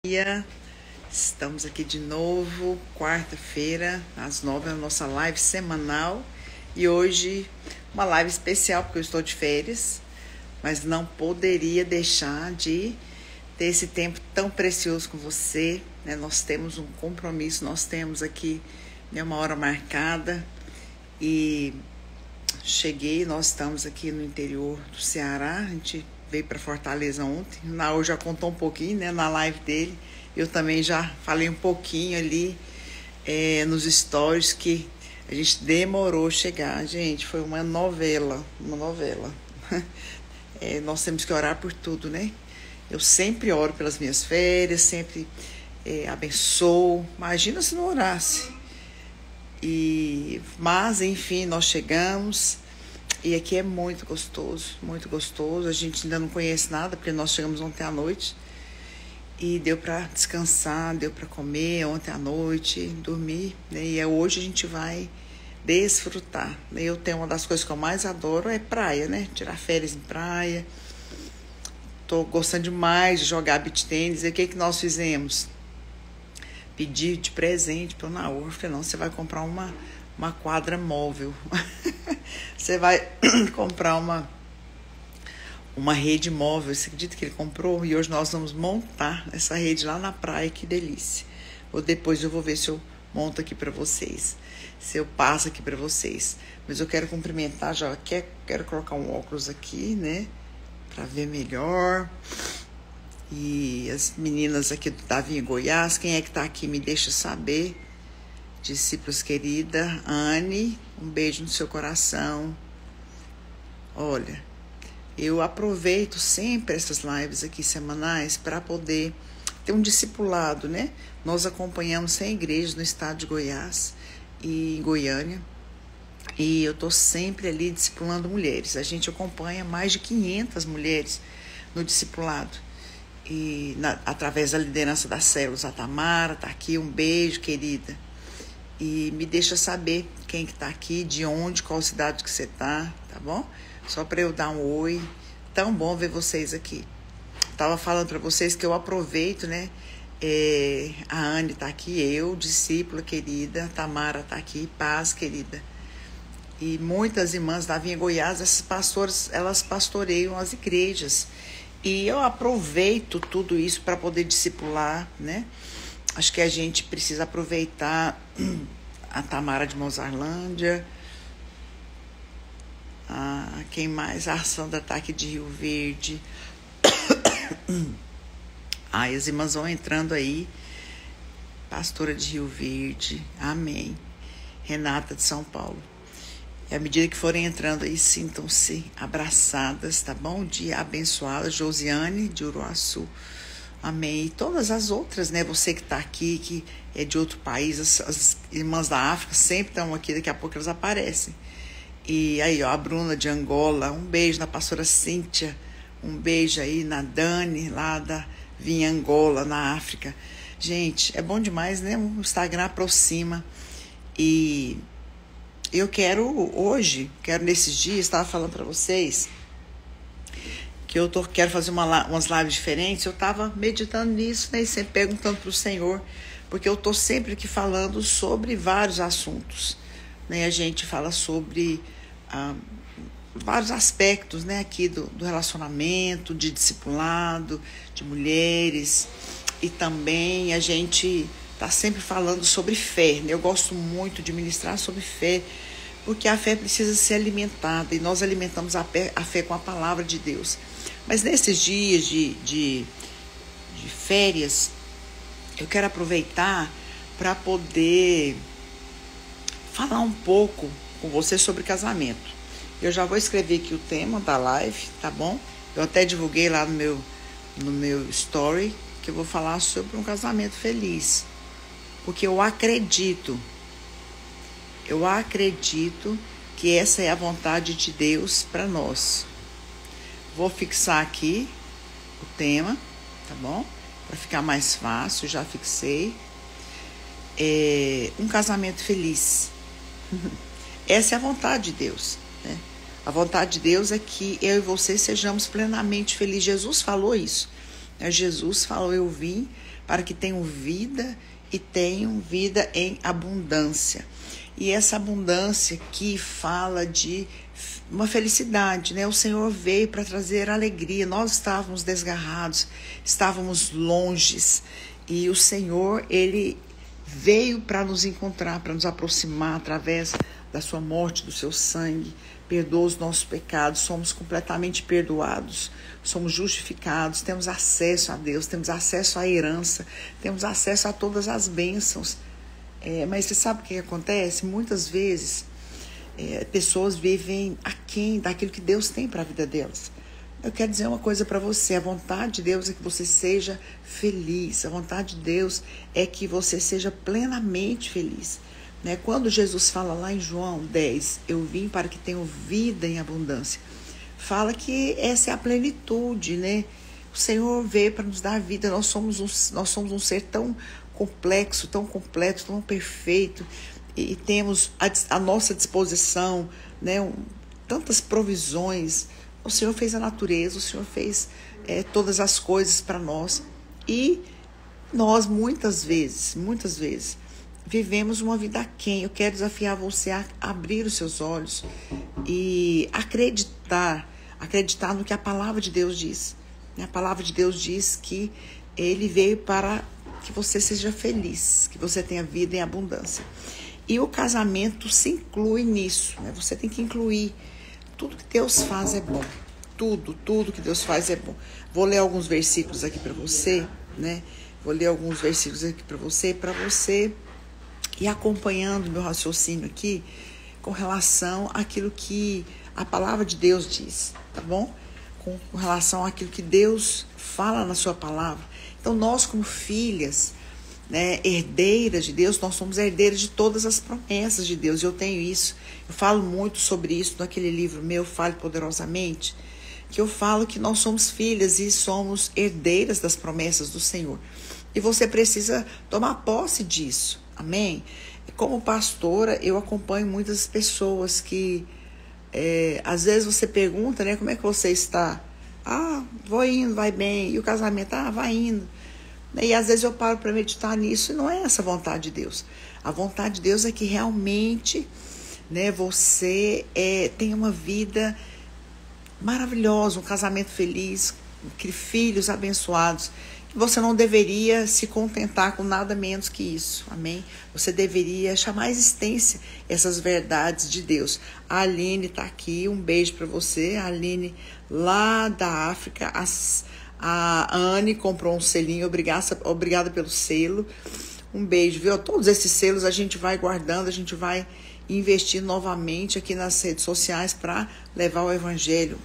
Dia. Estamos aqui de novo, quarta-feira, às 9, a nossa live semanal. E hoje, uma live especial, porque eu estou de férias, mas não poderia deixar de ter esse tempo tão precioso com você, né? Nós temos um compromisso, nós temos aqui, né, uma hora marcada. E cheguei, nós estamos aqui no interior do Ceará, a gente veio para Fortaleza ontem. O Naor já contou um pouquinho, né, na live dele. Eu também já falei um pouquinho ali nos stories que a gente demorou a chegar. Gente, foi uma novela. Nós temos que orar por tudo, né? Eu sempre oro pelas minhas férias, sempre abençoo. Imagina se não orasse. Mas, enfim, nós chegamos. E aqui é muito gostoso, muito gostoso. A gente ainda não conhece nada, porque nós chegamos ontem à noite. E deu para descansar, deu para comer ontem à noite, dormir, né? E hoje a gente vai desfrutar, né? Eu tenho uma das coisas que eu mais adoro é praia, né? Tirar férias em praia. Tô gostando demais de jogar beach tênis. E o que nós fizemos? Pedi de presente para o Naor. Falei, não, você vai comprar uma quadra móvel. Você vai comprar uma rede móvel. Você acredita que ele comprou? E hoje nós vamos montar essa rede lá na praia. Que delícia. Ou depois eu vou ver se eu monto aqui para vocês, se eu passo aqui para vocês. Mas eu quero cumprimentar, já quero colocar um óculos aqui, né, para ver melhor. E as meninas aqui do Davi em Goiás, quem é que tá aqui me deixa saber. Discípulos querida, Anne, um beijo no seu coração. Olha, eu aproveito sempre essas lives aqui semanais para poder ter um discipulado, né? Nós acompanhamos 100 igrejas no estado de Goiás e em Goiânia. E eu tô sempre ali discipulando mulheres. A gente acompanha mais de 500 mulheres no discipulado. E através da liderança das células, a Tamara tá aqui, um beijo, querida. E me deixa saber quem que tá aqui, de onde, qual cidade que você tá bom? Só para eu dar um oi. Tão bom ver vocês aqui. Tava falando para vocês que eu aproveito, né? A Anne tá aqui, eu, discípula querida, Tamara tá aqui, paz, querida. E muitas irmãs da Vinha Goiás, essas pastoras, elas pastoreiam as igrejas. E eu aproveito tudo isso para poder discipular, né? Acho que a gente precisa aproveitar a Tamara de Mozarlândia. Quem mais? A Sandra tá aqui de Rio Verde. As irmãs vão entrando aí. Pastora de Rio Verde. Amém. Renata de São Paulo. E à medida que forem entrando aí, sintam-se abraçadas, tá bom? Dia abençoado. Josiane de Uruaçu. Amém. E todas as outras, né? Você que está aqui, que é de outro país, as irmãs da África sempre estão aqui, daqui a pouco elas aparecem. E aí, ó, a Bruna de Angola, um beijo na pastora Cíntia, um beijo aí na Dani, lá da Vinha Angola, na África. Gente, é bom demais, né? O Instagram aproxima. E eu quero nesses dias, estava falando para vocês que quero fazer umas lives diferentes. Eu estava meditando nisso, né, e sempre perguntando para o Senhor, porque eu estou sempre aqui falando sobre vários assuntos, né? A gente fala sobre vários aspectos, né, aqui do relacionamento, de discipulado, de mulheres, e também a gente está sempre falando sobre fé, né? Eu gosto muito de ministrar sobre fé, porque a fé precisa ser alimentada, e nós alimentamos a fé com a palavra de Deus. Mas nesses dias de férias, eu quero aproveitar para poder falar um pouco com você sobre casamento. Eu já vou escrever aqui o tema da live, tá bom? Eu até divulguei lá no meu story que eu vou falar sobre um casamento feliz. Porque eu acredito que essa é a vontade de Deus para nós. Vou fixar aqui o tema, tá bom? Para ficar mais fácil, já fixei. Um casamento feliz. Essa é a vontade de Deus, né? A vontade de Deus é que eu e você sejamos plenamente felizes. Jesus falou isso. Jesus falou, eu vim para que tenham vida e tenham vida em abundância. E essa abundância que fala de uma felicidade, né? O Senhor veio para trazer alegria. Nós estávamos desgarrados, estávamos longes, e o Senhor, Ele veio para nos encontrar, para nos aproximar através da sua morte, do seu sangue. Perdoa os nossos pecados, somos completamente perdoados, somos justificados, temos acesso a Deus, temos acesso à herança, temos acesso a todas as bênçãos. Mas você sabe o que acontece? Muitas vezes pessoas vivem aquém daquilo que Deus tem para a vida delas. Eu quero dizer uma coisa para você: a vontade de Deus é que você seja feliz, a vontade de Deus é que você seja plenamente feliz. Quando Jesus fala lá em João 10, eu vim para que tenham vida em abundância, fala que essa é a plenitude, né? O Senhor veio para nos dar vida. Nós somos um ser tão complexo, tão completo, tão perfeito, e temos à nossa disposição, né, tantas provisões. O Senhor fez a natureza, o Senhor fez todas as coisas para nós, e nós muitas vezes, vivemos uma vida aquém. Eu quero desafiar você a abrir os seus olhos e acreditar no que a palavra de Deus diz. A palavra de Deus diz que Ele veio para que você seja feliz, que você tenha vida em abundância. E o casamento se inclui nisso, né? Você tem que incluir. Tudo que Deus faz é bom. Tudo que Deus faz é bom. Vou ler alguns versículos aqui para você, né? Para você ir acompanhando meu raciocínio aqui com relação àquilo que a palavra de Deus diz, tá bom? Com relação àquilo que Deus fala na sua palavra. Então, nós como filhas, né, herdeiras de Deus, nós somos herdeiras de todas as promessas de Deus. Eu tenho isso, eu falo muito sobre isso naquele livro meu, Fale Poderosamente, que eu falo que nós somos filhas e somos herdeiras das promessas do Senhor. E você precisa tomar posse disso, amém? Como pastora, eu acompanho muitas pessoas que, às vezes você pergunta, né, como é que você está? Vou indo, vai bem. E o casamento, vai indo. E às vezes eu paro para meditar nisso, e não é essa a vontade de Deus. A vontade de Deus é que realmente, né, você tenha uma vida maravilhosa, um casamento feliz, filhos abençoados. Você não deveria se contentar com nada menos que isso, amém? Você deveria chamar à existência essas verdades de Deus. A Aline está aqui, um beijo para você. A Aline lá da África. A Anne comprou um selinho, obrigada pelo selo. Um beijo, viu? Todos esses selos a gente vai guardando, a gente vai investir novamente aqui nas redes sociais para levar o evangelho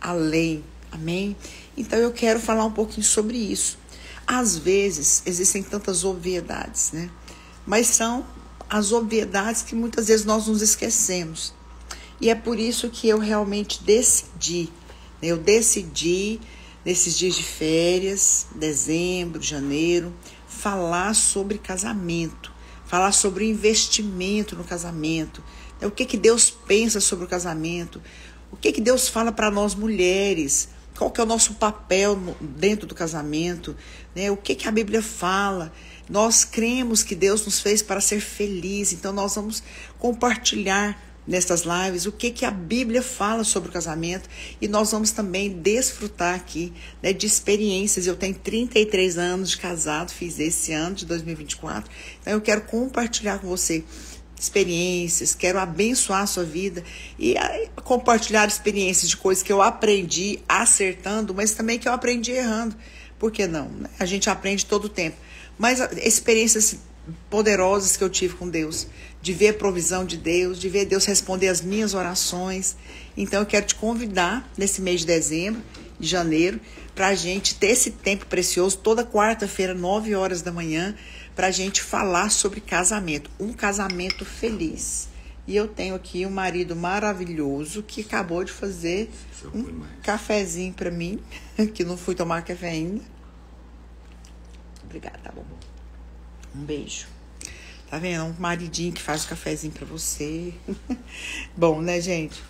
além, amém? Então eu quero falar um pouquinho sobre isso. Às vezes existem tantas obviedades, né? Mas são as obviedades que muitas vezes nós nos esquecemos. E é por isso que eu realmente decidi, nesses dias de férias, dezembro, janeiro, falar sobre casamento, falar sobre investimento no casamento, o que Deus pensa sobre o casamento, o que Deus fala para nós mulheres, qual que é o nosso papel dentro do casamento, né? O que a Bíblia fala. Nós cremos que Deus nos fez para ser feliz, então nós vamos compartilhar nestas lives o que a Bíblia fala sobre o casamento, e nós vamos também desfrutar aqui, né, de experiências. Eu tenho 33 anos de casado, fiz esse ano de 2024, então eu quero compartilhar com você experiências, quero abençoar a sua vida e compartilhar experiências de coisas que eu aprendi acertando, mas também que eu aprendi errando. Por que não? A gente aprende todo o tempo. Mas experiências poderosas que eu tive com Deus, de ver a provisão de Deus, de ver Deus responder as minhas orações. Então eu quero te convidar nesse mês de dezembro, de janeiro, para a gente ter esse tempo precioso, toda quarta-feira, 9 horas da manhã, para a gente falar sobre casamento, um casamento feliz. E eu tenho aqui um marido maravilhoso que acabou de fazer um cafezinho para mim, que não fui tomar café ainda. Obrigada, tá bom. Um beijo. Tá vendo? Um maridinho que faz o cafezinho para você. Bom, né, gente?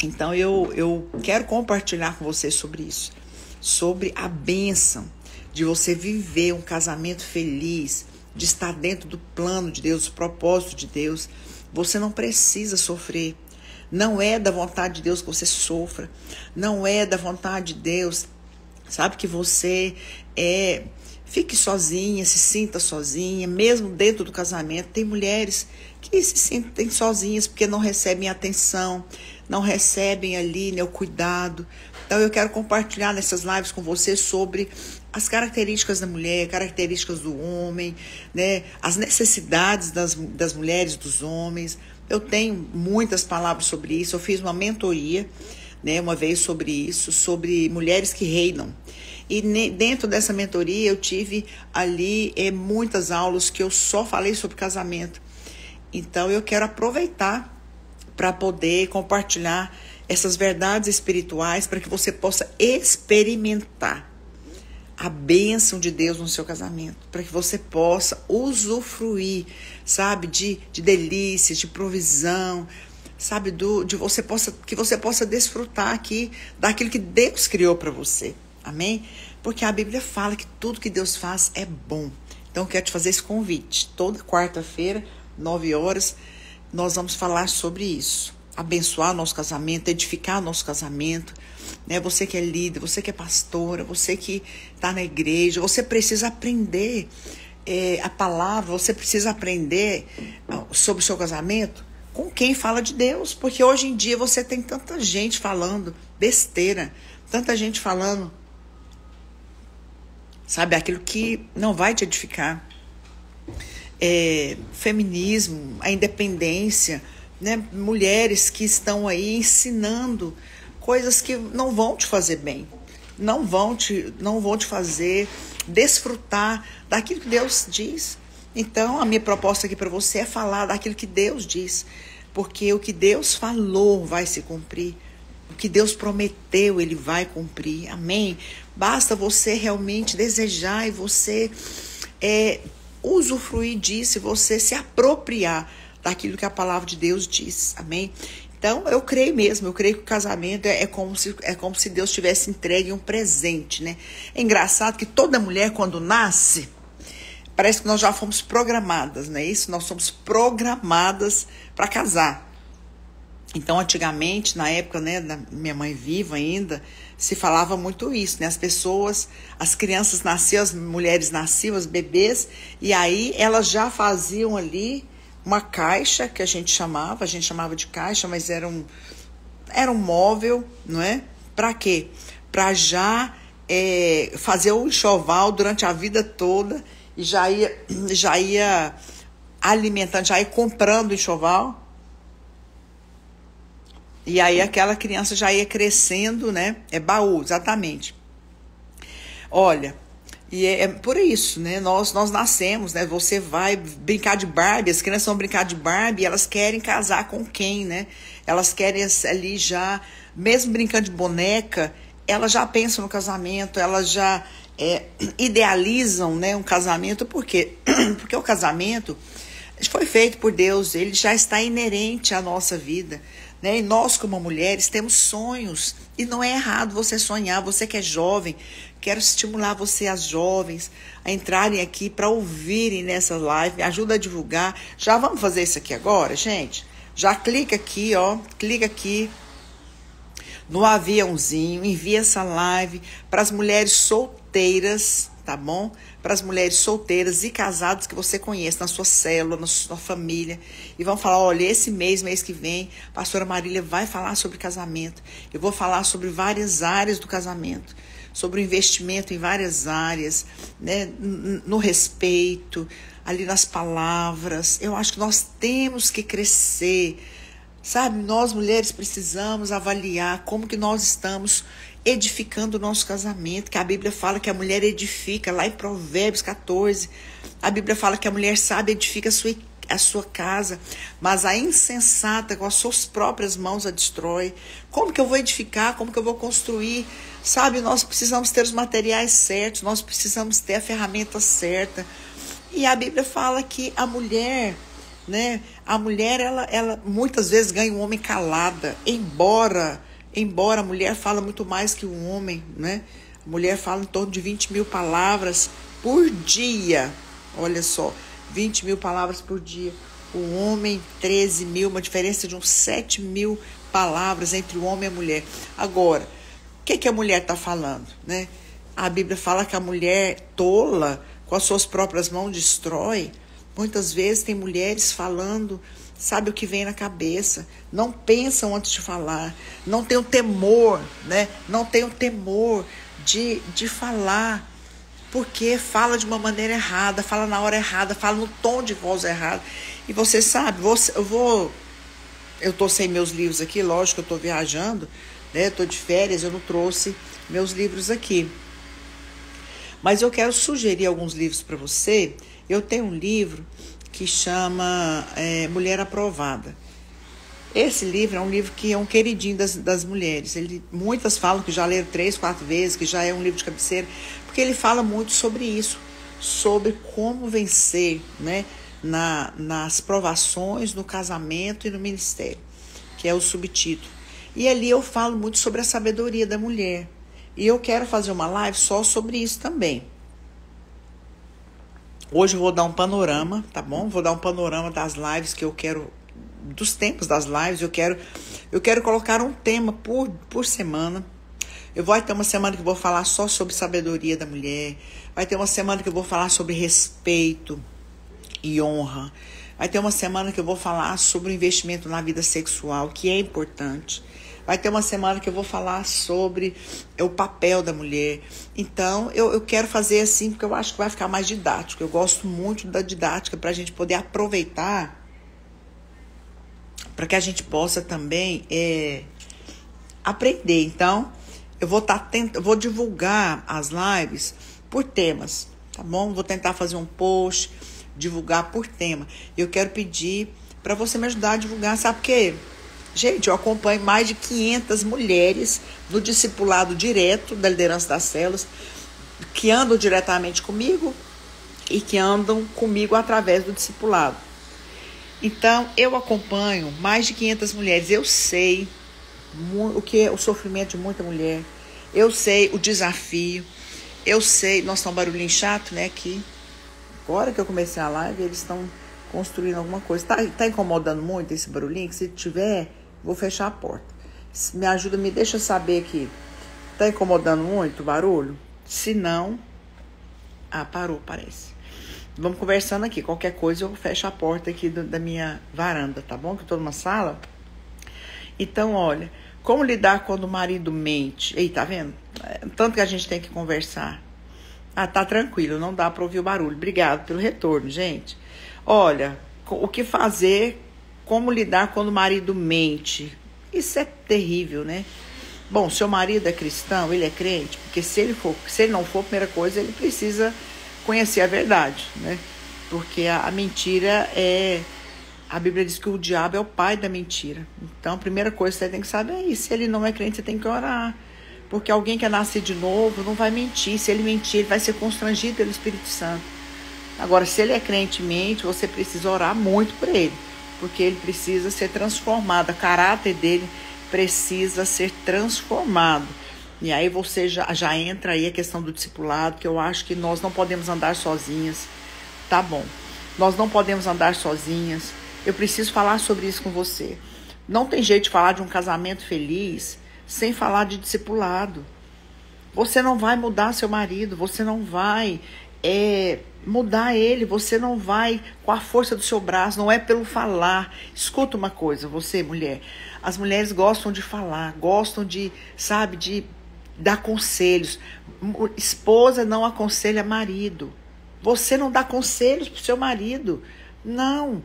Então, eu quero compartilhar com você sobre isso. sobre a bênção de você viver um casamento feliz, de estar dentro do plano de Deus, do propósito de Deus. Você não precisa sofrer. Não é da vontade de Deus que você sofra. Não é da vontade de Deus, sabe, que você fique sozinha, se sinta sozinha, mesmo dentro do casamento. Tem mulheres que se sentem sozinhas porque não recebem atenção, não recebem ali, né, o cuidado. Então eu quero compartilhar nessas lives com você sobre as características da mulher, características do homem, né, as necessidades das mulheres, dos homens. Eu tenho muitas palavras sobre isso. Eu fiz uma mentoria, né, uma vez sobre isso, sobre mulheres que reinam. E dentro dessa mentoria eu tive ali muitas aulas que eu só falei sobre casamento. Então eu quero aproveitar para poder compartilhar essas verdades espirituais para que você possa experimentar a bênção de Deus no seu casamento, para que você possa usufruir, sabe, de delícias, de provisão, sabe, que você possa desfrutar aqui daquilo que Deus criou para você. Amém? Porque a Bíblia fala que tudo que Deus faz é bom. Então eu quero te fazer esse convite. Toda quarta-feira, 9 horas, nós vamos falar sobre isso. Abençoar nosso casamento, edificar nosso casamento. Né? Você que é líder, você que é pastora, você que está na igreja, você precisa aprender a palavra, você precisa aprender sobre o seu casamento com quem fala de Deus. Porque hoje em dia você tem tanta gente falando besteira, tanta gente falando, sabe, aquilo que não vai te edificar. Feminismo, a independência, né? Mulheres que estão aí ensinando coisas que não vão te fazer bem, não vão te fazer desfrutar daquilo que Deus diz. Então, a minha proposta aqui para você é falar daquilo que Deus diz, porque o que Deus falou vai se cumprir. O que Deus prometeu, Ele vai cumprir. Amém? Basta você realmente desejar e você usufruir disso, e você se apropriar daquilo que a palavra de Deus diz. Amém? Então, eu creio mesmo. Eu creio que o casamento é como se Deus tivesse entregue um presente, né? É engraçado que toda mulher, quando nasce, parece que nós já fomos programadas, não é isso? Nós somos programadas para casar. Então, antigamente, na época, né, da minha mãe viva ainda, se falava muito isso, né? As crianças nasciam, as mulheres nasciam, as bebês, e aí elas já faziam ali uma caixa, que a gente chamava de caixa, mas era um móvel, não é? Para quê? Para já fazer o enxoval durante a vida toda, e já ia alimentando, já ia comprando o enxoval. E aí aquela criança já ia crescendo, né? Baú, exatamente. Olha, e é por isso, né? Nós nascemos, né? Você vai brincar de Barbie, as crianças vão brincar de Barbie, e elas querem casar com quem, né? Elas querem ali já, mesmo brincando de boneca, elas já pensam no casamento, elas já idealizam, né, um casamento. Por quê? Porque o casamento foi feito por Deus, ele já está inerente à nossa vida. Né? E nós, como mulheres, temos sonhos, e não é errado você sonhar. Você que é jovem, quero estimular você, as jovens, a entrarem aqui para ouvirem nessa live. Me ajuda a divulgar. Já vamos fazer isso aqui agora, gente? Já clica aqui, ó, clica aqui no aviãozinho, envia essa live para as mulheres solteiras, tá bom? Para as mulheres solteiras e casadas que você conhece na sua célula, na sua família, e vão falar: olha, esse mês que vem, a pastora Marília vai falar sobre casamento. Eu vou falar sobre várias áreas do casamento, sobre o investimento em várias áreas, né? No respeito, ali nas palavras. Eu acho que nós temos que crescer, sabe? Nós mulheres precisamos avaliar como que nós estamos edificando o nosso casamento, que a Bíblia fala que a mulher edifica, lá em Provérbios 14, a Bíblia fala que a mulher sábia edifica a sua casa, mas a insensata com as suas próprias mãos a destrói. Como que eu vou edificar? Como que eu vou construir? Sabe, nós precisamos ter os materiais certos, nós precisamos ter a ferramenta certa. E a Bíblia fala que a mulher, né, ela muitas vezes ganha um homem calada, embora a mulher fala muito mais que o homem, né? A mulher fala em torno de 20 mil palavras por dia. Olha só, 20 mil palavras por dia. O homem, 13 mil, uma diferença de uns 7 mil palavras entre o homem e a mulher. Agora, o que a mulher está falando, né? A Bíblia fala que a mulher tola, com as suas próprias mãos destrói. Muitas vezes tem mulheres falando, sabe o que vem na cabeça, não pensam antes de falar, não tem o temor, né? Não tem o temor de falar, porque fala de uma maneira errada, fala na hora errada, fala no tom de voz errado. E você sabe, eu tô sem meus livros aqui, lógico que eu tô viajando, né? Eu tô de férias, eu não trouxe meus livros aqui. Mas eu quero sugerir alguns livros para você. Eu tenho um livro que chama Mulher Aprovada. Esse livro é um livro que é um queridinho das mulheres. Muitas falam que já leram 3, 4 vezes, que já é um livro de cabeceira, porque ele fala muito sobre isso, sobre como vencer, né, nas provações, no casamento e no ministério, que é o subtítulo. E ali eu falo muito sobre a sabedoria da mulher. E eu quero fazer uma live só sobre isso também. Hoje eu vou dar um panorama, tá bom? Vou dar um panorama das lives que eu quero, dos tempos das lives. Eu quero colocar um tema por semana. Vai ter uma semana que eu vou falar só sobre sabedoria da mulher. Vai ter uma semana que eu vou falar sobre respeito e honra. Vai ter uma semana que eu vou falar sobre o investimento na vida sexual, que é importante. Vai ter uma semana que eu vou falar sobre o papel da mulher. Então, eu quero fazer assim, porque eu acho que vai ficar mais didático. Eu gosto muito da didática para a gente poder aproveitar, para que a gente possa também aprender. Então, eu vou divulgar as lives por temas, tá bom? Vou tentar fazer um post, divulgar por tema. Eu quero pedir para você me ajudar a divulgar, sabe por quê? Gente, eu acompanho mais de 500 mulheres no discipulado direto da liderança das células, que andam diretamente comigo e que andam comigo através do discipulado. Então, eu acompanho mais de 500 mulheres. Eu sei o que é o sofrimento de muita mulher. Eu sei o desafio. Eu sei... Nossa, tá um barulhinho chato, né, aqui. Agora que eu comecei a live, eles estão construindo alguma coisa. Tá incomodando muito esse barulhinho? Que se tiver, vou fechar a porta. Me ajuda, me deixa saber aqui. Tá incomodando muito o barulho? Se não... parou, parece. Vamos conversando aqui. Qualquer coisa eu fecho a porta aqui da minha varanda, tá bom? Que eu tô numa sala. Então, olha, como lidar quando o marido mente? Ei, tá vendo? Tanto que a gente tem que conversar. Tá tranquilo, não dá para ouvir o barulho. Obrigado pelo retorno, gente. Olha, o que fazer, como lidar quando o marido mente? Isso é terrível, né? Bom, seu marido é cristão, ele é crente, porque se ele não for, a primeira coisa, ele precisa conhecer a verdade, né? Porque a mentira a Bíblia diz que o diabo é o pai da mentira. Então, a primeira coisa que você tem que saber é isso. Se ele não é crente, você tem que orar. Porque alguém que é nascido de novo não vai mentir. Se ele mentir, ele vai ser constrangido pelo Espírito Santo. Agora, se ele é crente e mente, você precisa orar muito por ele. Porque ele precisa ser transformado. O caráter dele precisa ser transformado. E aí você já entra aí a questão do discipulado, que eu acho que nós não podemos andar sozinhas. Tá bom. Nós não podemos andar sozinhas. Eu preciso falar sobre isso com você. Não tem jeito de falar de um casamento feliz sem falar de discipulado. Você não vai mudar seu marido, você não vai mudar ele, você não vai com a força do seu braço, não é pelo falar. Escuta uma coisa, você, mulher. As mulheres gostam de falar, gostam de dar conselhos. Esposa não aconselha marido. Você não dá conselhos pro seu marido. Não.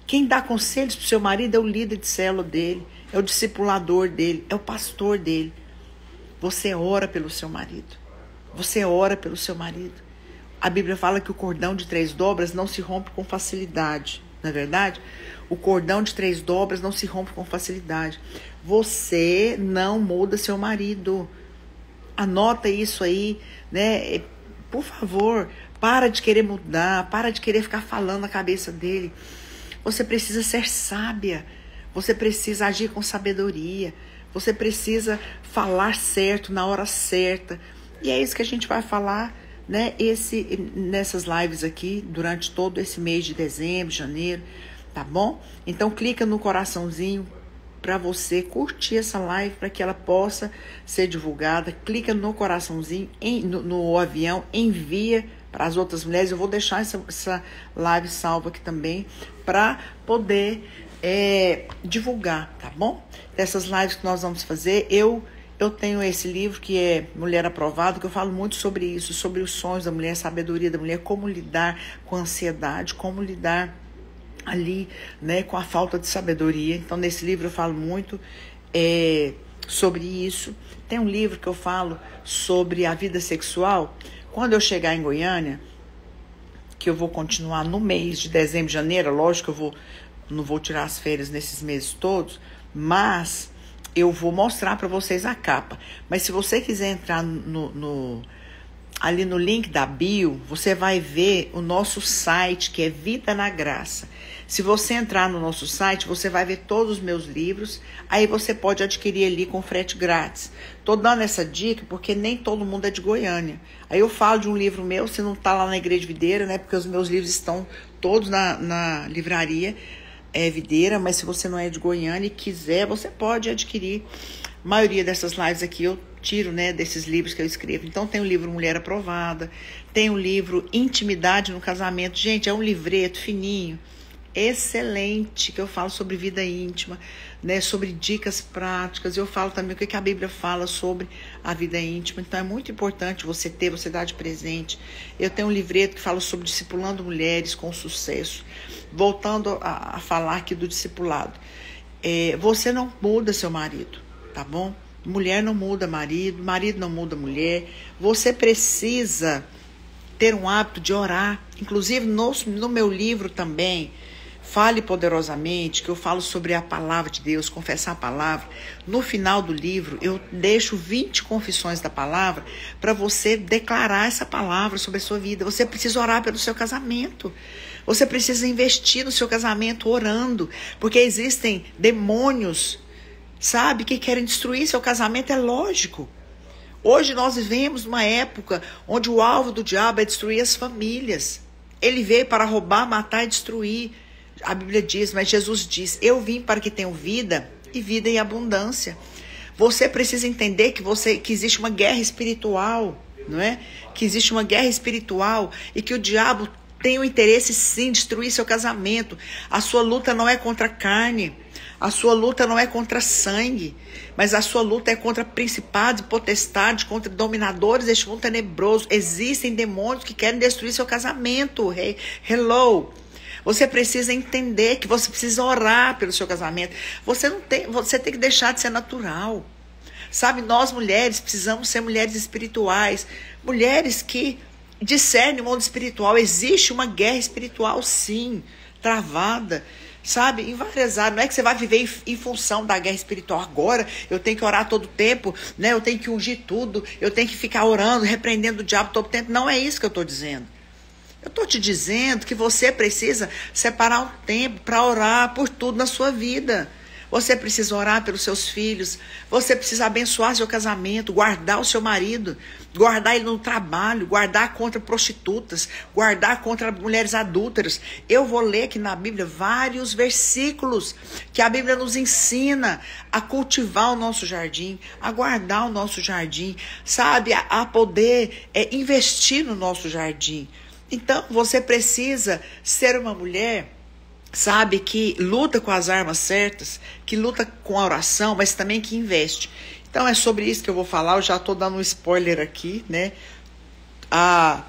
Quem dá conselhos pro seu marido é o líder de célula dele, é o discipulador dele, é o pastor dele. Você ora pelo seu marido. Você ora pelo seu marido. A Bíblia fala que o cordão de 3 dobras não se rompe com facilidade. Não é verdade? O cordão de 3 dobras não se rompe com facilidade. Você não muda seu marido. Anota isso aí, né? Por favor, para de querer mudar, para de querer ficar falando na cabeça dele. Você precisa ser sábia, você precisa agir com sabedoria, você precisa falar certo na hora certa. E é isso que a gente vai falar, né, nessas lives aqui, durante todo esse mês de dezembro, janeiro, tá bom? Então clica no coraçãozinho para você curtir essa live, para que ela possa ser divulgada. Clica no coraçãozinho, no avião, envia para as outras mulheres. Eu vou deixar essa live salva aqui também, para poder divulgar, tá bom? Dessas lives que nós vamos fazer, eu tenho esse livro que é Mulher Aprovada, que eu falo muito sobre isso, sobre os sonhos da mulher, a sabedoria da mulher, como lidar com a ansiedade, como lidar ali, né, com a falta de sabedoria. Então, nesse livro eu falo muito sobre isso. Tem um livro que eu falo sobre a vida sexual. Quando eu chegar em Goiânia, que eu vou continuar no mês de dezembro, janeiro, lógico que não vou tirar as férias nesses meses todos, mas eu vou mostrar para vocês a capa. Mas se você quiser entrar ali no link da bio, você vai ver o nosso site, que é Vida na Graça. Se você entrar no nosso site, você vai ver todos os meus livros, aí você pode adquirir ali com frete grátis. Tô dando essa dica porque nem todo mundo é de Goiânia. Aí eu falo de um livro meu, se não tá lá na Igreja Videira, né? Porque os meus livros estão todos na livraria Videira, mas se você não é de Goiânia e quiser, você pode adquirir. A maioria dessas lives aqui eu tiro, né, desses livros que eu escrevo. Então tem o livro Mulher Aprovada, tem o livro Intimidade no Casamento. Gente, é um livreto fininho, excelente, que eu falo sobre vida íntima, né, sobre dicas práticas. Eu falo também o que a Bíblia fala sobre a vida íntima. Então é muito importante você dar de presente. Eu tenho um livreto que fala sobre discipulando mulheres com sucesso. Voltando a falar aqui do discipulado, você não muda seu marido, tá bom? Mulher não muda marido, marido não muda mulher. Você precisa ter um hábito de orar. Inclusive no meu livro também, Fale Poderosamente, que eu falo sobre a palavra de Deus, confessar a palavra. No final do livro, eu deixo 20 confissões da palavra para você declarar essa palavra sobre a sua vida. Você precisa orar pelo seu casamento. Você precisa investir no seu casamento orando, porque existem demônios, sabe, que querem destruir seu casamento. É lógico. Hoje nós vivemos numa época onde o alvo do diabo é destruir as famílias. Ele veio para roubar, matar e destruir. A Bíblia diz, mas Jesus diz, eu vim para que tenham vida e vida em abundância. Você precisa entender que existe uma guerra espiritual, não é? Que existe uma guerra espiritual e que o diabo tem o interesse sim de destruir seu casamento. A sua luta não é contra a carne, a sua luta não é contra sangue, mas a sua luta é contra principados e potestades, contra dominadores deste mundo tenebroso. Existem demônios que querem destruir seu casamento. Hello! Você precisa entender que você precisa orar pelo seu casamento. Você tem que deixar de ser natural. Sabe, nós mulheres precisamos ser mulheres espirituais, mulheres que discernem o mundo espiritual. Existe uma guerra espiritual, sim, travada, sabe, em várias áreas. Não é que você vai viver em função da guerra espiritual. Agora eu tenho que orar todo o tempo, né? Eu tenho que ungir tudo, eu tenho que ficar orando, repreendendo o diabo todo o tempo. Não é isso que eu estou dizendo. Eu estou te dizendo que você precisa separar um tempo para orar por tudo na sua vida. Você precisa orar pelos seus filhos. Você precisa abençoar seu casamento, guardar o seu marido, guardar ele no trabalho, guardar contra prostitutas, guardar contra mulheres adúlteras. Eu vou ler aqui na Bíblia vários versículos que a Bíblia nos ensina a cultivar o nosso jardim, a guardar o nosso jardim, sabe, a poder investir no nosso jardim. Então, você precisa ser uma mulher, sabe, que luta com as armas certas, que luta com a oração, mas também que investe. Então, é sobre isso que eu vou falar. Eu já estou dando um spoiler aqui, né? A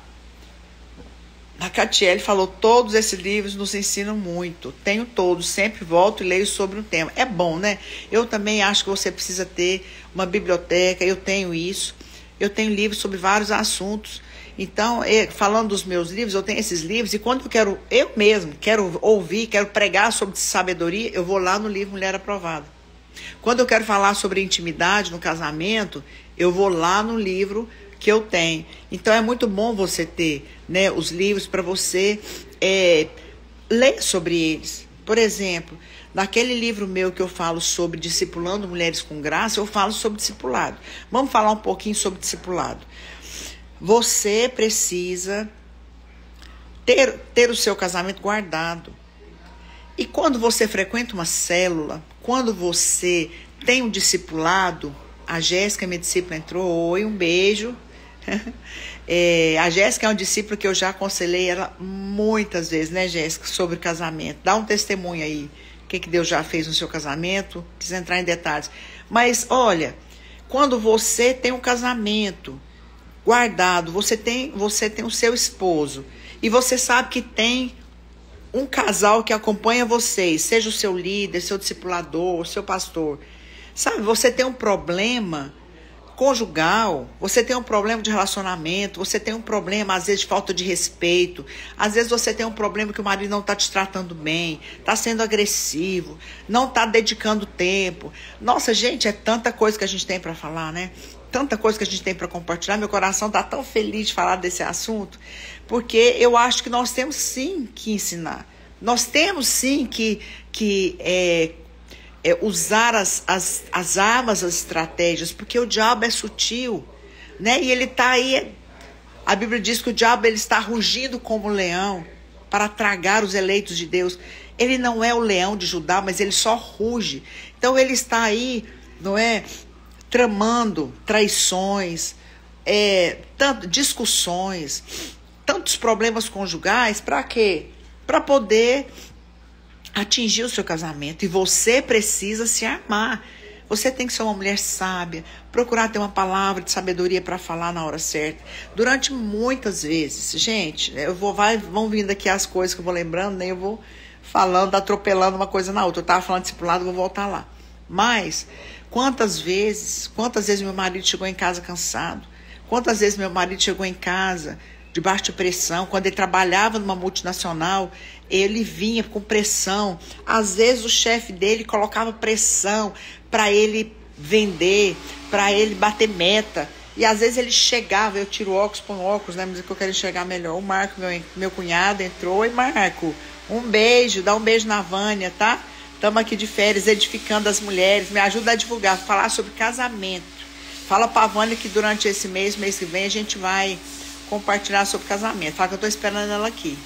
Catiele falou, todos esses livros nos ensinam muito. Tenho todos, sempre volto e leio sobre um tema. É bom, né? Eu também acho que você precisa ter uma biblioteca, eu tenho isso. Eu tenho livros sobre vários assuntos. Então, falando dos meus livros, eu tenho esses livros, e quando eu mesmo quero ouvir, quero pregar sobre sabedoria, eu vou lá no livro Mulher Aprovada. Quando eu quero falar sobre intimidade no casamento, eu vou lá no livro que eu tenho. Então, é muito bom você ter, né, os livros para você ler sobre eles. Por exemplo, naquele livro meu que eu falo sobre discipulando mulheres com graça, eu falo sobre discipulado. Vamos falar um pouquinho sobre discipulado. Você precisa ter o seu casamento guardado. E quando você frequenta uma célula, quando você tem um discipulado, a Jéssica, minha discípula, entrou, oi, um beijo. A Jéssica é uma discípula que eu já aconselhei ela muitas vezes, né, Jéssica, sobre casamento. Dá um testemunho aí, o que Deus já fez no seu casamento, precisa entrar em detalhes. Mas, olha, quando você tem um casamento guardado, você tem o seu esposo, e você sabe que tem um casal que acompanha vocês, seja o seu líder, seu discipulador, seu pastor. Sabe, você tem um problema conjugal, você tem um problema de relacionamento, você tem um problema, às vezes, de falta de respeito, às vezes você tem um problema que o marido não está te tratando bem, está sendo agressivo, não está dedicando tempo. Nossa, gente, é tanta coisa que a gente tem para falar, né? Tanta coisa que a gente tem para compartilhar. Meu coração está tão feliz de falar desse assunto, porque eu acho que nós temos sim que ensinar. Nós temos sim que usar as armas, as estratégias, porque o diabo é sutil, né? E ele está aí, a Bíblia diz que o diabo ele está rugindo como leão para tragar os eleitos de Deus. Ele não é o leão de Judá, mas ele só ruge. Então ele está aí, não é, tramando traições, discussões, tantos problemas conjugais, para quê? Para poder atingir o seu casamento. E você precisa se armar. Você tem que ser uma mulher sábia, procurar ter uma palavra de sabedoria para falar na hora certa. Durante muitas vezes, gente, vão vindo aqui as coisas que eu vou lembrando, né? Eu vou falando, atropelando uma coisa na outra. Eu estava falando discipulado, vou voltar lá. Mas, quantas vezes meu marido chegou em casa cansado? Quantas vezes meu marido chegou em casa debaixo de pressão? Quando ele trabalhava numa multinacional, ele vinha com pressão. Às vezes o chefe dele colocava pressão para ele vender, para ele bater meta. E às vezes ele chegava, eu tiro óculos, ponho óculos, né? Mas é que eu quero enxergar melhor. O Marco, meu cunhado, entrou. Oi, Marco, um beijo, dá um beijo na Vânia, tá? Estamos aqui de férias, edificando as mulheres. Me ajuda a divulgar, falar sobre casamento. Fala pra Vânia que durante esse mês que vem, a gente vai compartilhar sobre casamento. Fala que eu tô esperando ela aqui.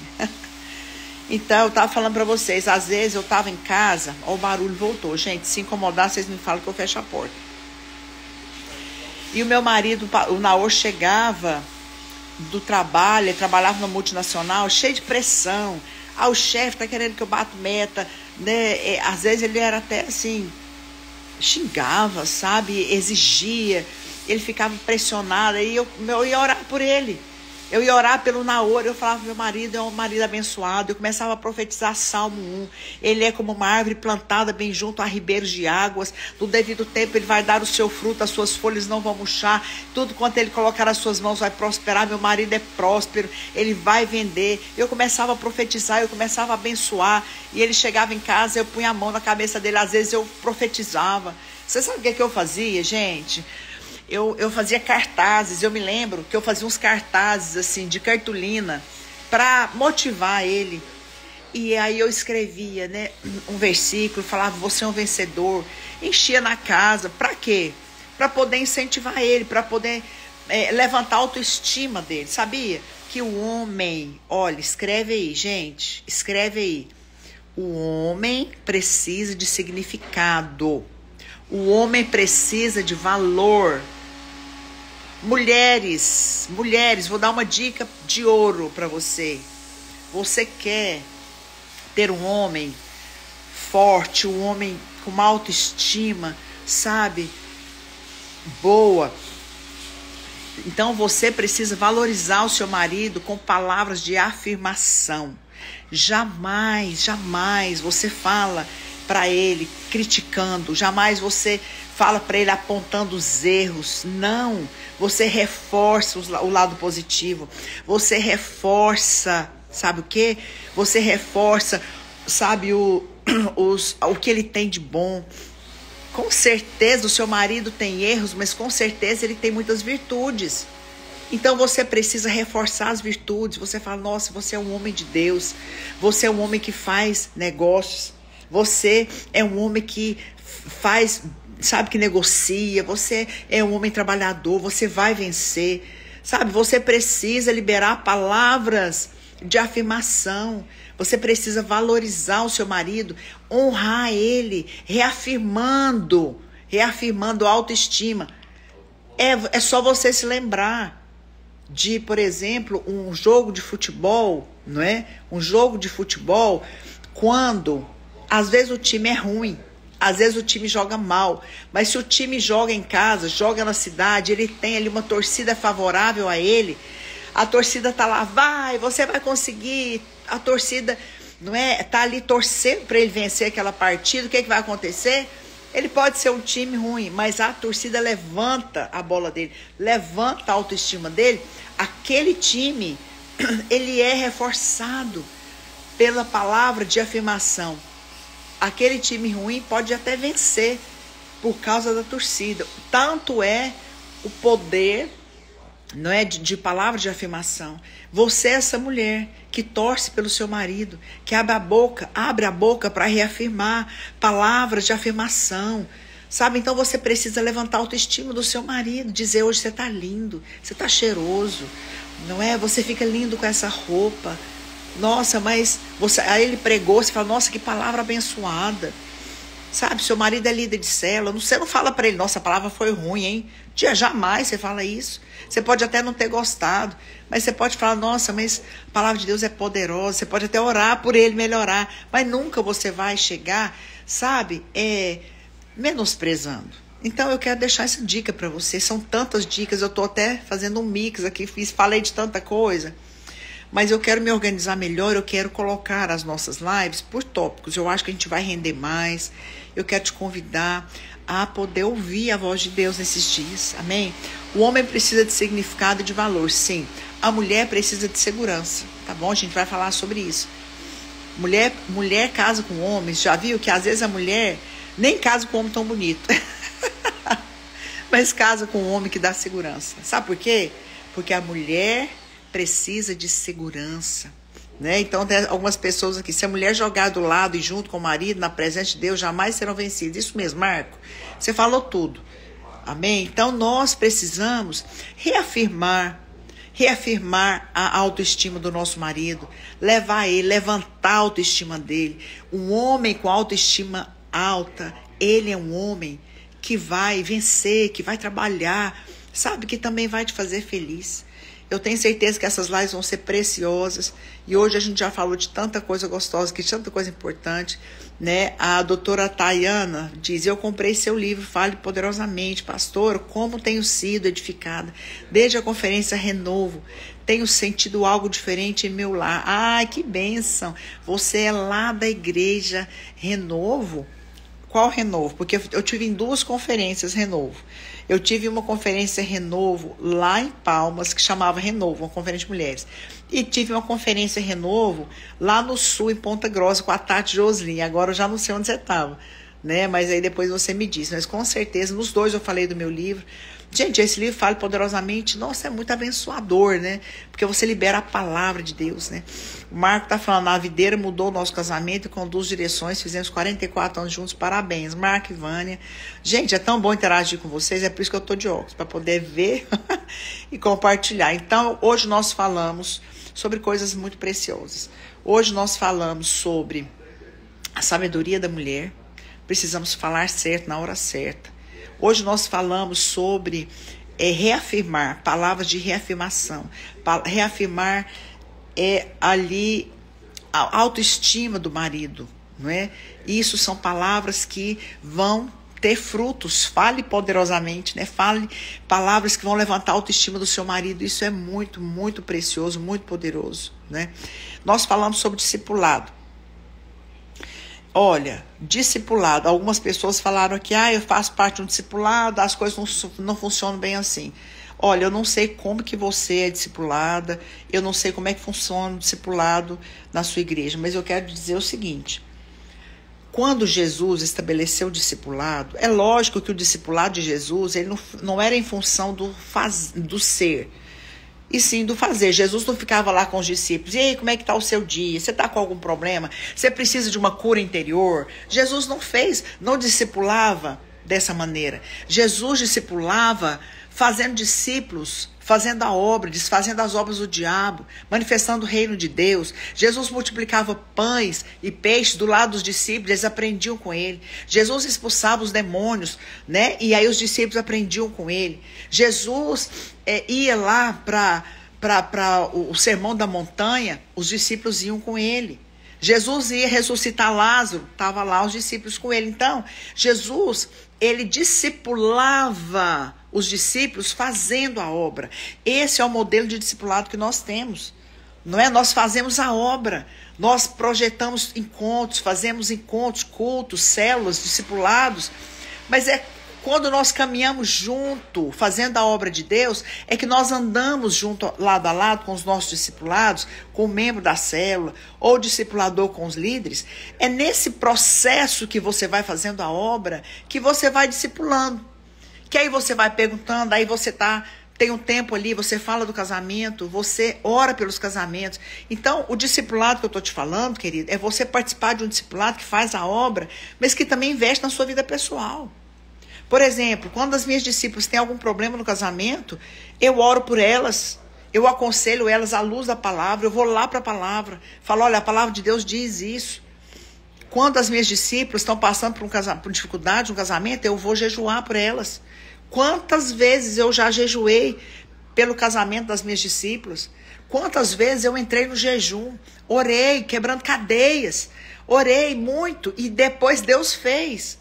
Então, eu tava falando pra vocês, às vezes eu tava em casa, ó, o barulho voltou. Gente, se incomodar, vocês me falam que eu fecho a porta. E o meu marido, o Naor, chegava do trabalho, ele trabalhava numa multinacional, cheio de pressão. O chefe tá querendo que eu bata meta, né? Às vezes ele era até assim, xingava, sabe? Exigia. Ele ficava pressionado, e eu ia orar por ele. Eu ia orar pelo Naor, eu falava, meu marido é um marido abençoado. Eu começava a profetizar Salmo 1. Ele é como uma árvore plantada bem junto a ribeiros de águas. No devido tempo ele vai dar o seu fruto, as suas folhas não vão murchar. Tudo quanto ele colocar nas suas mãos vai prosperar. Meu marido é próspero, ele vai vender. Eu começava a profetizar, eu começava a abençoar. E ele chegava em casa, eu punha a mão na cabeça dele. Às vezes eu profetizava. Você sabe o que eu fazia, gente? Eu fazia cartazes. Eu me lembro que eu fazia uns cartazes assim de cartolina para motivar ele. E aí eu escrevia, né, um versículo, falava, você é um vencedor. Enchia na casa. Para quê? Para poder incentivar ele, para poder levantar a autoestima dele. Sabia que o homem, olha, escreve aí, gente, escreve aí. O homem precisa de significado. O homem precisa de valor. Mulheres, vou dar uma dica de ouro para você. Você quer ter um homem forte, um homem com uma autoestima, sabe? Boa. Então você precisa valorizar o seu marido com palavras de afirmação. Jamais você fala para ele criticando, jamais você fala para ele apontando os erros. Não, você reforça o lado positivo. Você reforça, sabe o quê? Você reforça, sabe, o que ele tem de bom. Com certeza o seu marido tem erros, mas com certeza ele tem muitas virtudes. Então você precisa reforçar as virtudes. Você fala, nossa, você é um homem de Deus. Você é um homem que faz negócios. Você é um homem que faz, sabe, que negocia. Você é um homem trabalhador. Você vai vencer. Sabe, você precisa liberar palavras de afirmação. Você precisa valorizar o seu marido, honrar ele, reafirmando a autoestima. É só você se lembrar de, por exemplo, um jogo de futebol, não é? Um jogo de futebol, quando às vezes o time é ruim, às vezes o time joga mal, mas se o time joga em casa, joga na cidade, ele tem ali uma torcida favorável a ele, a torcida tá lá, você vai conseguir, a torcida, não é, tá ali torcendo para ele vencer aquela partida. O que vai acontecer? Ele pode ser um time ruim, mas a torcida levanta a bola dele, levanta a autoestima dele. Aquele time, ele é reforçado pela palavra de afirmação. Aquele time ruim pode até vencer por causa da torcida. Tanto é o poder, não é, de palavra de afirmação. Você é essa mulher que torce pelo seu marido, que abre a boca para reafirmar palavras de afirmação, sabe? Então você precisa levantar a autoestima do seu marido, dizer: hoje você tá lindo, você tá cheiroso, não é? Você fica lindo com essa roupa. Nossa, mas aí ele pregou, você fala: nossa, que palavra abençoada. Sabe, seu marido é líder de célula, você não fala para ele: nossa, a palavra foi ruim, hein? Jamais você fala isso. Você pode até não ter gostado, mas você pode falar: nossa, mas a palavra de Deus é poderosa. Você pode até orar por ele melhorar, mas nunca você vai chegar, sabe, menosprezando. Então eu quero deixar essa dica para você. São tantas dicas, eu tô até fazendo um mix aqui, falei de tanta coisa. Mas eu quero me organizar melhor, eu quero colocar as nossas lives por tópicos. Eu acho que a gente vai render mais. Eu quero te convidar a poder ouvir a voz de Deus nesses dias. Amém? O homem precisa de significado e de valor, sim. A mulher precisa de segurança, tá bom? A gente vai falar sobre isso. Mulher casa com homens. Já viu que às vezes a mulher nem casa com um homem tão bonito. Mas casa com um homem que dá segurança. Sabe por quê? Porque a mulher precisa de segurança, né? Então tem algumas pessoas aqui: se a mulher jogar do lado e junto com o marido, na presença de Deus, jamais serão vencidas. Isso mesmo, Marco, você falou tudo. Amém? Então nós precisamos reafirmar a autoestima do nosso marido, levantar a autoestima dele. Um homem com autoestima alta, ele é um homem que vai vencer, que vai trabalhar, sabe, que também vai te fazer feliz. Eu tenho certeza que essas lives vão ser preciosas. E hoje a gente já falou de tanta coisa gostosa, de tanta coisa importante, né? A doutora Tayana diz: eu comprei seu livro, Fale Poderosamente. Pastor, como tenho sido edificada. Desde a conferência Renovo, tenho sentido algo diferente em meu lar. Ai, que bênção. Você é lá da igreja Renovo? Qual Renovo? Porque eu tive em 2 conferências Renovo. Eu tive uma conferência Renovo lá em Palmas, que chamava Renovo, uma conferência de mulheres. E tive uma conferência Renovo lá no Sul, em Ponta Grossa, com a Tati Joslin. Agora eu já não sei onde você estava, né? Mas aí depois você me disse. Mas com certeza, nos 2 eu falei do meu livro. Gente, esse livro, Fale Poderosamente, nossa, é muito abençoador, né? Porque você libera a palavra de Deus, né? O Marco tá falando: a videira mudou o nosso casamento e com 2 direções, fizemos 44 anos juntos, parabéns, Marco e Vânia. Gente, é tão bom interagir com vocês, é por isso que eu tô de óculos, para poder ver e compartilhar. Então, hoje nós falamos sobre coisas muito preciosas. Hoje nós falamos sobre a sabedoria da mulher. Precisamos falar certo na hora certa. Hoje nós falamos sobre reafirmar, palavras de reafirmação. Reafirmar ali a autoestima do marido, não é? Isso são palavras que vão ter frutos. Fale poderosamente, né? Fale palavras que vão levantar a autoestima do seu marido. Isso é muito, muito precioso, muito poderoso, né? Nós falamos sobre discipulado. Olha, discipulado, algumas pessoas falaram aqui: eu faço parte de um discipulado, as coisas não funcionam bem assim. Olha, eu não sei como que você é discipulada, eu não sei como é que funciona o discipulado na sua igreja, mas eu quero dizer o seguinte: quando Jesus estabeleceu o discipulado, é lógico que o discipulado de Jesus, ele não era em função do ser, e sim do fazer. Jesus não ficava lá com os discípulos: e aí, como é que está o seu dia? Você está com algum problema? Você precisa de uma cura interior? Jesus não discipulava dessa maneira. Jesus discipulava fazendo discípulos, fazendo a obra, desfazendo as obras do diabo, manifestando o reino de Deus. Jesus multiplicava pães e peixes do lado dos discípulos, eles aprendiam com ele. Jesus expulsava os demônios, né? E aí os discípulos aprendiam com ele. Jesus ia lá para o sermão da montanha, os discípulos iam com ele. Jesus ia ressuscitar Lázaro, estava lá os discípulos com ele. Então, Jesus, ele discipulava os discípulos fazendo a obra. Esse é o modelo de discipulado que nós temos, não é? Nós fazemos a obra, nós projetamos encontros, fazemos encontros, cultos, células, discipulados, mas é quando nós caminhamos junto, fazendo a obra de Deus, é que nós andamos junto, lado a lado, com os nossos discipulados, com o membro da célula, ou o discipulador com os líderes. É nesse processo que você vai fazendo a obra, que você vai discipulando. Que aí você vai perguntando, aí você tem um tempo ali, você fala do casamento, você ora pelos casamentos. Então, o discipulado que eu estou te falando, querido, é você participar de um discipulado que faz a obra, mas que também investe na sua vida pessoal. Por exemplo, quando as minhas discípulas têm algum problema no casamento, eu oro por elas, eu aconselho elas à luz da palavra, eu vou lá para a palavra, falo, olha, a palavra de Deus diz isso. Quando as minhas discípulas estão passando por dificuldade no casamento, eu vou jejuar por elas. Quantas vezes eu já jejuei pelo casamento das minhas discípulas? Quantas vezes eu entrei no jejum, orei, quebrando cadeias, orei muito e depois Deus fez.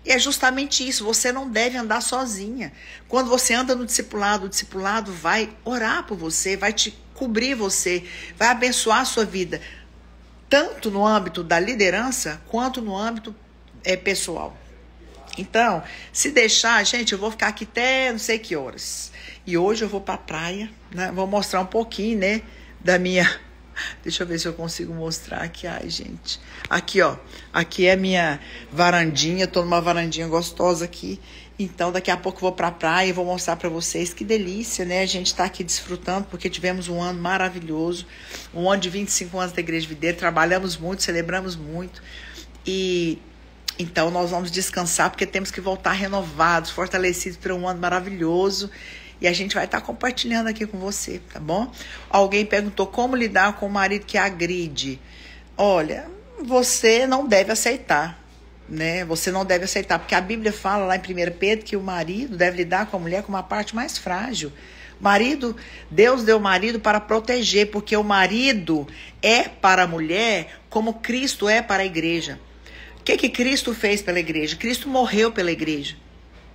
E é justamente isso, você não deve andar sozinha. Quando você anda no discipulado, o discipulado vai orar por você, vai te cobrir você, vai abençoar a sua vida, tanto no âmbito da liderança, quanto no âmbito pessoal. Então, se deixar, gente, eu vou ficar aqui até não sei que horas. E hoje eu vou para a praia, né? Vou mostrar um pouquinho, né, da minha... Deixa eu ver se eu consigo mostrar aqui. Ai, gente. Aqui, ó. Aqui é a minha varandinha. Tô numa varandinha gostosa aqui. Então, daqui a pouco eu vou pra praia e vou mostrar pra vocês. Que delícia, né? A gente tá aqui desfrutando porque tivemos um ano maravilhoso. Um ano de 25 anos da Igreja Videira. Trabalhamos muito, celebramos muito. E então nós vamos descansar porque temos que voltar renovados, fortalecidos para um ano maravilhoso. E a gente vai estar compartilhando aqui com você, tá bom? Alguém perguntou como lidar com o marido que agride. Olha, você não deve aceitar, né? Você não deve aceitar, porque a Bíblia fala lá em 1 Pedro que o marido deve lidar com a mulher como a parte mais frágil. Marido, Deus deu o marido para proteger, porque o marido é para a mulher como Cristo é para a igreja. O que Cristo fez pela igreja? Cristo morreu pela igreja,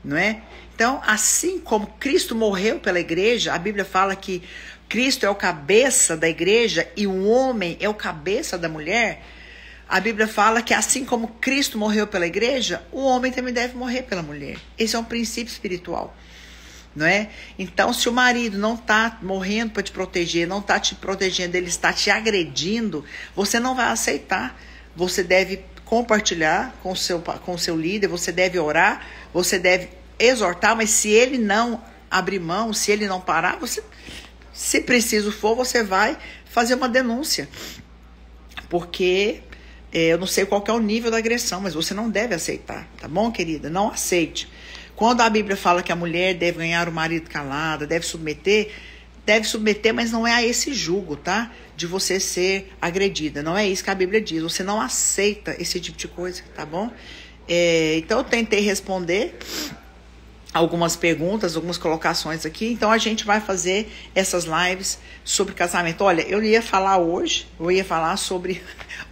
não é? Então, assim como Cristo morreu pela igreja, a Bíblia fala que Cristo é o cabeça da igreja e o homem é o cabeça da mulher. A Bíblia fala que assim como Cristo morreu pela igreja, o homem também deve morrer pela mulher. Esse é um princípio espiritual, não é? Então, se o marido não está morrendo para te proteger, não está te protegendo, ele está te agredindo, você não vai aceitar. Você deve compartilhar com o seu líder, você deve orar, você deve exortar, mas se ele não abrir mão, se ele não parar, você, se preciso for, você vai fazer uma denúncia. Porque eu não sei qual que é o nível da agressão, mas você não deve aceitar, tá bom, querida? Não aceite. Quando a Bíblia fala que a mulher deve ganhar o marido calada, deve submeter, mas não é a esse jugo, tá? De você ser agredida. Não é isso que a Bíblia diz. Você não aceita esse tipo de coisa, tá bom? Então eu tentei responder algumas perguntas, algumas colocações aqui. Então a gente vai fazer essas lives sobre casamento. Olha, eu ia falar hoje, eu ia falar sobre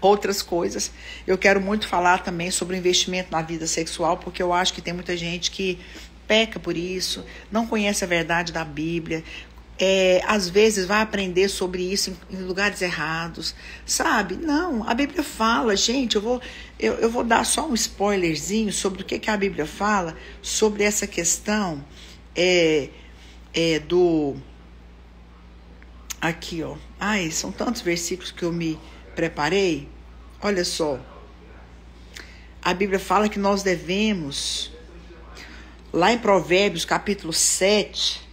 outras coisas. Eu quero muito falar também sobre investimento na vida sexual, porque eu acho que tem muita gente que peca por isso, não conhece a verdade da Bíblia. Às vezes vai aprender sobre isso em lugares errados, sabe? Não, a Bíblia fala, gente, eu vou dar só um spoilerzinho sobre o que a Bíblia fala sobre essa questão aqui, ó. Ai, são tantos versículos que eu me preparei. Olha só, a Bíblia fala que nós devemos, lá em Provérbios capítulo 7,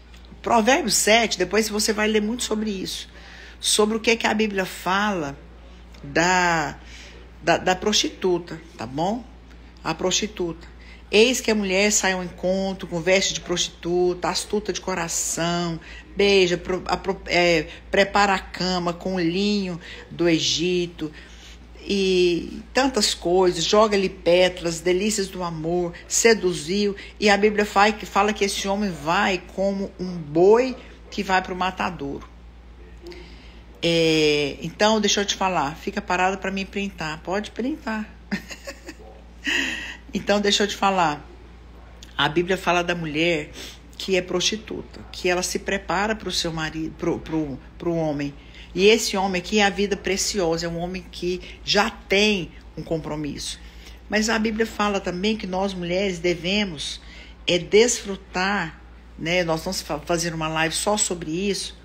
Provérbios 7, depois você vai ler muito sobre isso. Sobre o que a Bíblia fala da prostituta, tá bom? A prostituta. Eis que a mulher sai ao encontro com veste de prostituta, astuta de coração, beija, prepara a cama com o linho do Egito e tantas coisas, joga-lhe pétalas, delícias do amor, seduziu. E a Bíblia fala que esse homem vai como um boi que vai para o matadouro. Então, deixa eu te falar, fica parado para mim printar. Pode printar. Então, deixa eu te falar. A Bíblia fala da mulher que é prostituta, que ela se prepara para o seu marido, para o homem. E esse homem aqui é a vida preciosa, é um homem que já tem um compromisso. Mas a Bíblia fala também que nós mulheres devemos desfrutar, né? Nós vamos fazer uma live só sobre isso,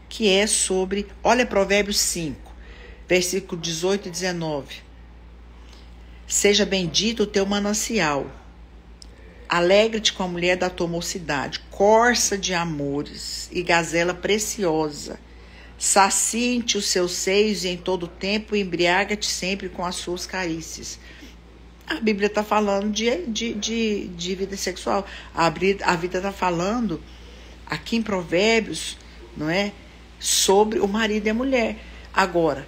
que é sobre, olha Provérbios 5, versículo 18 e 19. Seja bendito o teu manancial, alegre-te com a mulher da tua mocidade, corça de amores e gazela preciosa, sacie-te os seus seios e em todo tempo embriaga-te sempre com as suas carícias. A Bíblia está falando de vida sexual, a Bíblia está falando aqui em Provérbios, não é? Sobre o marido e a mulher. Agora,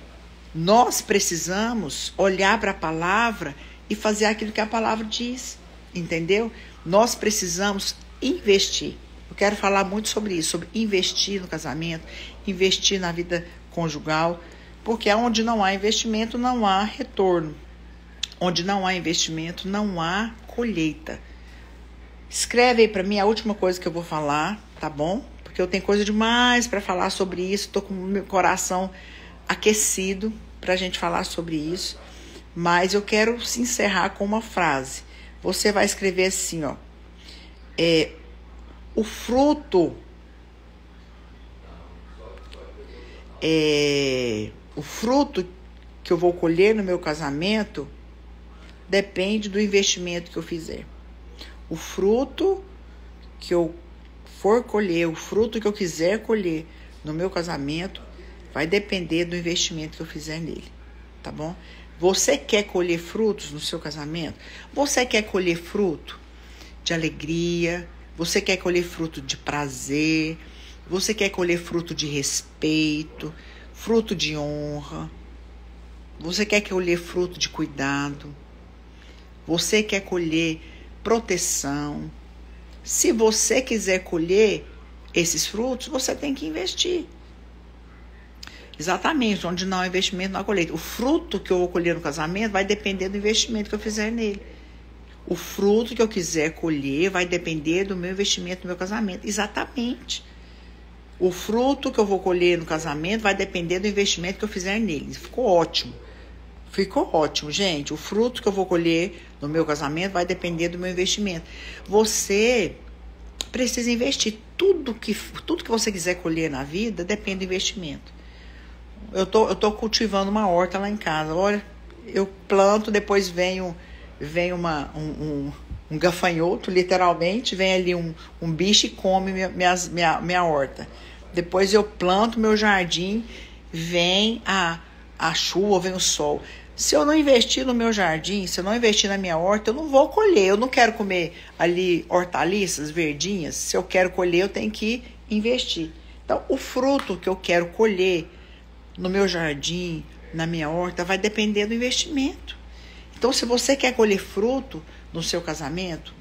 nós precisamos olhar para a palavra e fazer aquilo que a palavra diz, entendeu? Nós precisamos investir. Eu quero falar muito sobre isso, sobre investir no casamento, investir na vida conjugal, porque onde não há investimento, não há retorno. Onde não há investimento, não há colheita. Escreve aí para mim a última coisa que eu vou falar, tá bom? Porque eu tenho coisa demais para falar sobre isso, estou com o meu coração aquecido para a gente falar sobre isso, mas eu quero se encerrar com uma frase. Você vai escrever assim, ó, o fruto que eu vou colher no meu casamento depende do investimento que eu fizer. O fruto que eu for colher, o fruto que eu quiser colher no meu casamento vai depender do investimento que eu fizer nele, tá bom? Você quer colher frutos no seu casamento? Você quer colher fruto de alegria? Você quer colher fruto de prazer? Você quer colher fruto de respeito? Fruto de honra? Você quer colher fruto de cuidado? Você quer colher proteção? Se você quiser colher esses frutos, você tem que investir. Exatamente, onde não há investimento, não há colheita. O fruto que eu vou colher no casamento vai depender do investimento que eu fizer nele. O fruto que eu quiser colher vai depender do meu investimento no meu casamento. Exatamente. O fruto que eu vou colher no casamento vai depender do investimento que eu fizer nele. Ficou ótimo. Ficou ótimo, gente. O fruto que eu vou colher no meu casamento vai depender do meu investimento. Você precisa investir. Tudo que você quiser colher na vida depende do investimento. Eu tô cultivando uma horta lá em casa. Olha, eu planto, depois vem um gafanhoto, literalmente, vem ali um bicho e come minha horta. Depois eu planto meu jardim, vem a chuva, vem o sol. Se eu não investir no meu jardim, se eu não investir na minha horta, eu não vou colher. Eu não quero comer ali hortaliças verdinhas. Se eu quero colher, eu tenho que investir. Então, o fruto que eu quero colher no meu jardim, na minha horta, vai depender do investimento. Então, se você quer colher fruto no seu casamento,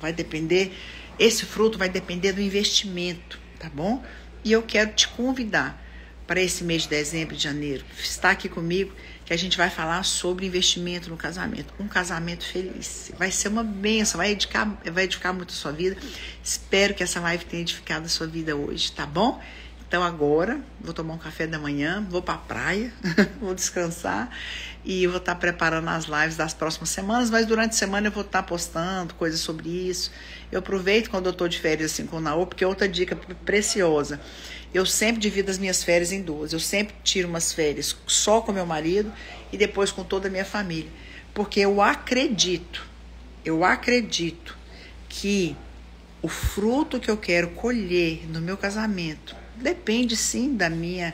esse fruto vai depender do investimento, tá bom? E eu quero te convidar para esse mês de dezembro e de janeiro, está aqui comigo, que a gente vai falar sobre investimento no casamento. Um casamento feliz. Vai ser uma bênção, vai edificar muito a sua vida. Espero que essa live tenha edificado a sua vida hoje, tá bom? Então agora, vou tomar um café da manhã, vou para a praia, vou descansar e vou estar preparando as lives das próximas semanas, mas durante a semana eu vou estar postando coisas sobre isso. Eu aproveito quando eu estou de férias assim com o Naô, porque outra dica preciosa, eu sempre divido as minhas férias em duas. Eu sempre tiro umas férias só com meu marido e depois com toda a minha família. Porque eu acredito que o fruto que eu quero colher no meu casamento depende sim da minha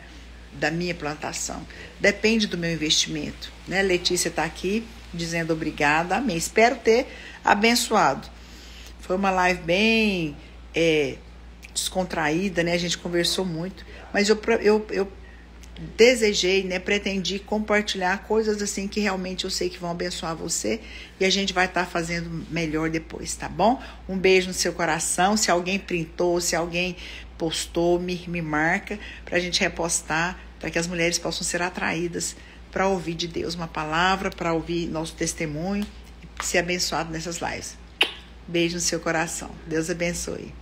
plantação, depende do meu investimento, né? Letícia está aqui, dizendo obrigada. Amém. Espero ter abençoado. Foi uma live bem descontraída, né? A gente conversou muito, mas eu desejei, né? Pretendi compartilhar coisas assim que realmente eu sei que vão abençoar você, e a gente vai estar fazendo melhor depois, tá bom? Um beijo no seu coração. Se alguém printou, se alguém postou, me marca pra gente repostar, para que as mulheres possam ser atraídas para ouvir de Deus uma palavra, para ouvir nosso testemunho e ser abençoado nessas lives. Beijo no seu coração. Deus abençoe.